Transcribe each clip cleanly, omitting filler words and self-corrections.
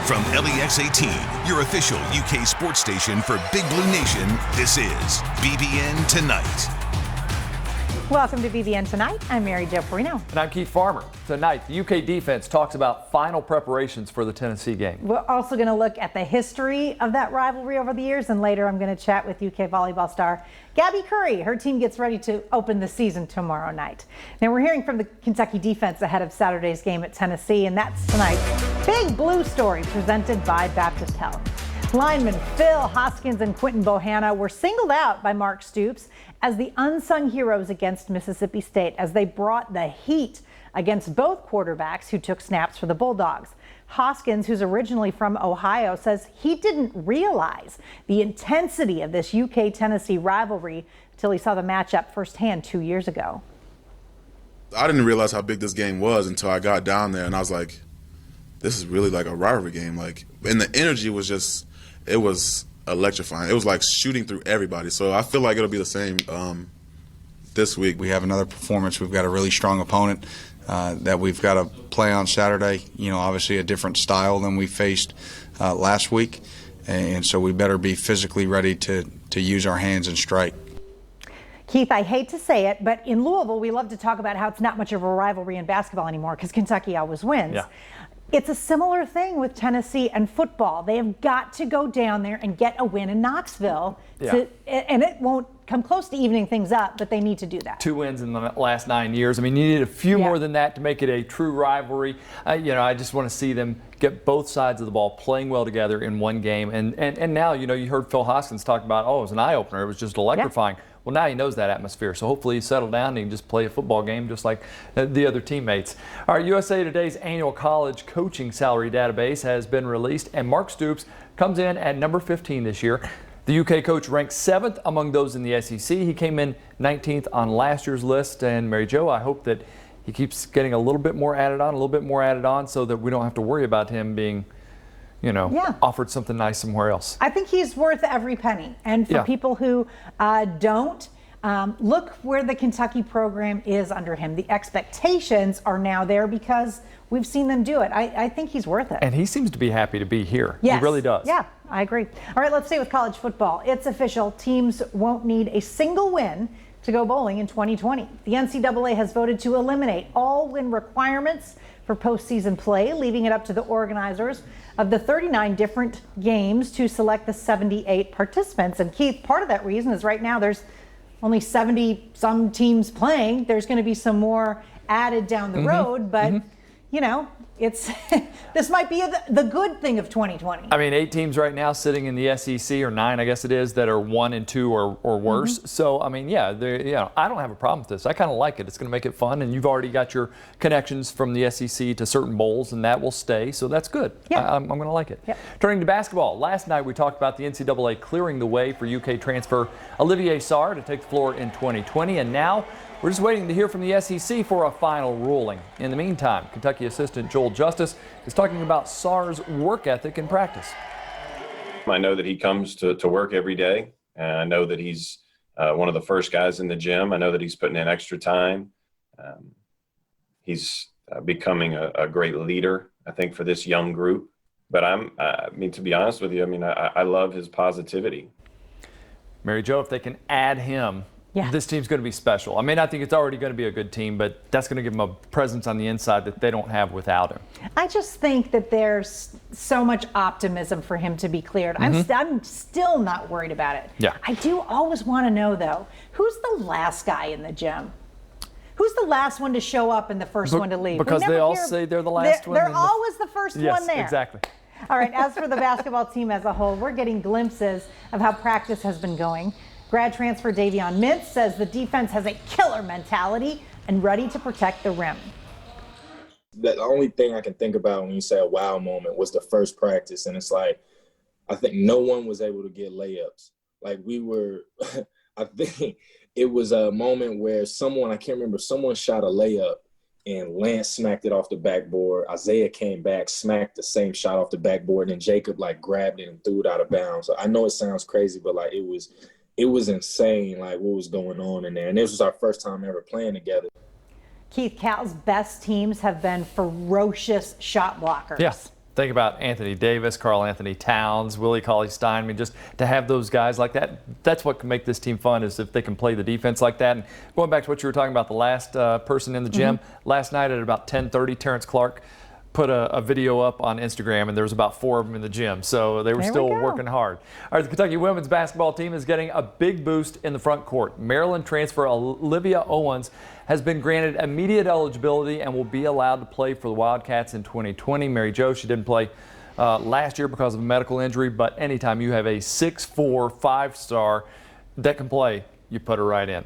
From LEX 18, your official UK sports station for Big Blue Nation, this is BBN Tonight. Welcome to BBN Tonight. I'm Mary Jo Perino. And I'm Keith Farmer. Tonight, the UK defense talks about final preparations for the Tennessee game. We're also going to look at the history of that rivalry over the years, and later I'm going to chat with UK volleyball star Gabby Curry. Her team gets ready to open the season tomorrow night. Now, we're hearing from the Kentucky defense ahead of Saturday's game at Tennessee, and that's tonight's Big Blue Story presented by Baptist Health. Linemen Phil Hoskins and Quentin Bohanna were singled out by Mark Stoops as the unsung heroes against Mississippi State as they brought the heat against both quarterbacks who took snaps for the Bulldogs. Hoskins, who's originally from Ohio, says he didn't realize the intensity of this UK-Tennessee rivalry until he saw the matchup firsthand 2 years ago. I didn't realize how big this game was until I got down there, and I was like, this is really like a rivalry game. And the energy was just, it was electrifying. It was like shooting through everybody. So I feel like it'll be the same this week. We have another performance. We've got a really strong opponent that we've got to play on Saturday. You know, obviously a different style than we faced last week. And so we better be physically ready to use our hands and strike. Keith, I hate to say it, but in Louisville, we love to talk about how it's not much of a rivalry in basketball anymore because Kentucky always wins. Yeah. It's a similar thing with Tennessee and football. They have got to go down there and get a win in Knoxville. And it won't come close to evening things up, but they need to do that. 2 wins in the last 9 years. I mean, you need a few more than that to make it a true rivalry. I just want to see them get both sides of the ball playing well together in one game. And now, you heard Phil Hoskins talk about, it was an eye-opener. It was just electrifying. Yeah. Well, now he knows that atmosphere, so hopefully he's settled down and he can just play a football game just like the other teammates. All right, USA Today's annual college coaching salary database has been released, and Mark Stoops comes in at number 15 this year. The UK coach ranked 7th among those in the SEC. He came in 19th on last year's list, and Mary Jo, I hope that he keeps getting a little bit more added on, so that we don't have to worry about him being offered something nice somewhere else. I think he's worth every penny. And for people who don't, look where the Kentucky program is under him. The expectations are now there because we've seen them do it. I think he's worth it. And he seems to be happy to be here. Yes. He really does. Yeah, I agree. All right, let's stay with college football. It's official. Teams won't need a single win to go bowling in 2020. The NCAA has voted to eliminate all win requirements for postseason play, leaving it up to the organizers of the 39 different games to select the 78 participants. And Keith, part of that reason is right now there's only 70 some teams playing. There's going to be some more added down the road, but it's this might be the good thing of 2020. I mean, 8 teams right now sitting in the SEC, or 9, I guess it is, that are 1 and 2 or worse. So, I mean, I don't have a problem with this. I kind of like it. It's going to make it fun, and you've already got your connections from the SEC to certain bowls, and that will stay. So that's good. Yeah. I'm going to like it. Yeah. Turning to basketball, last night we talked about the NCAA clearing the way for UK transfer Olivia Owens to take the floor in 2020, and now we're just waiting to hear from the SEC for a final ruling. In the meantime, Kentucky assistant Joel Justice is talking about Sarr's work ethic in practice. I know that he comes to work every day. I know that he's one of the first guys in the gym. I know that he's putting in extra time. He's becoming a great leader, I think, for this young group. But to be honest with you, I love his positivity. Mary Jo, if they can add him, this team's going to be special. I mean, I think it's already going to be a good team, but that's going to give them a presence on the inside that they don't have without him. I just think that there's so much optimism for him to be cleared. I'm still not worried about it. Yeah. I do always want to know, though, who's the last guy in the gym? Who's the last one to show up and the first one to leave? Because they all say they're the last one. They're always the first one there. Yes, exactly. All right, as for the basketball team as a whole, we're getting glimpses of how practice has been going. Grad transfer Davion Mintz says the defense has a killer mentality and ready to protect the rim. The only thing I can think about when you say a wow moment was the first practice. And it's like, I think no one was able to get layups. Like we were, I think it was a moment where someone shot a layup and Lance smacked it off the backboard. Isaiah came back, smacked the same shot off the backboard, and then Jacob grabbed it and threw it out of bounds. So I know it sounds crazy, but it was insane, what was going on in there. And this was our first time ever playing together. Keith, Cal's best teams have been ferocious shot blockers. Yeah, Think about Anthony Davis, Karl Anthony Towns, Willie Cauley-Stein. I mean, just to have those guys like that, that's what can make this team fun, is if they can play the defense like that. And going back to what you were talking about, the last person in the gym, last night at about 10:30, Terrence Clark put a video up on Instagram, and there was about 4 of them in the gym, so they were still working hard. All right, the Kentucky women's basketball team is getting a big boost in the front court. Maryland transfer Olivia Owens has been granted immediate eligibility and will be allowed to play for the Wildcats in 2020. Mary Jo, she didn't play last year because of a medical injury, but anytime you have a 6'4", 5-star that can play, you put her right in.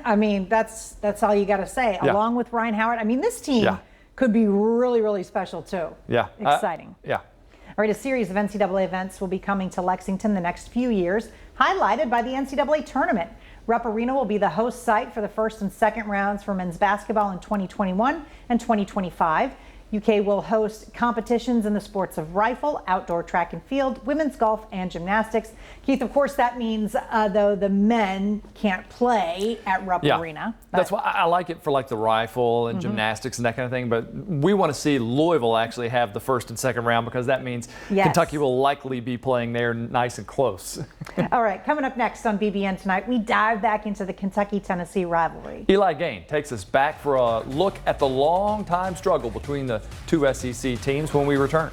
I mean, that's all you got to say. Yeah. Along with Ryan Howard, I mean, this team could be really, really special too. Yeah. Exciting. Yeah. All right, a series of NCAA events will be coming to Lexington the next few years, highlighted by the NCAA tournament. Rupp Arena will be the host site for the first and second rounds for men's basketball in 2021 and 2025. UK will host competitions in the sports of rifle, outdoor track and field, women's golf, and gymnastics. Keith, of course, that means, though, the men can't play at Rupp Arena. That's why I like it for like the rifle and gymnastics and that kind of thing. But we want to see Louisville actually have the first and second round, because that means Kentucky will likely be playing there nice and close. All right, coming up next on BBN Tonight, we dive back into the Kentucky-Tennessee rivalry. Eli Gain takes us back for a look at the long-time struggle between the two SEC teams when we return.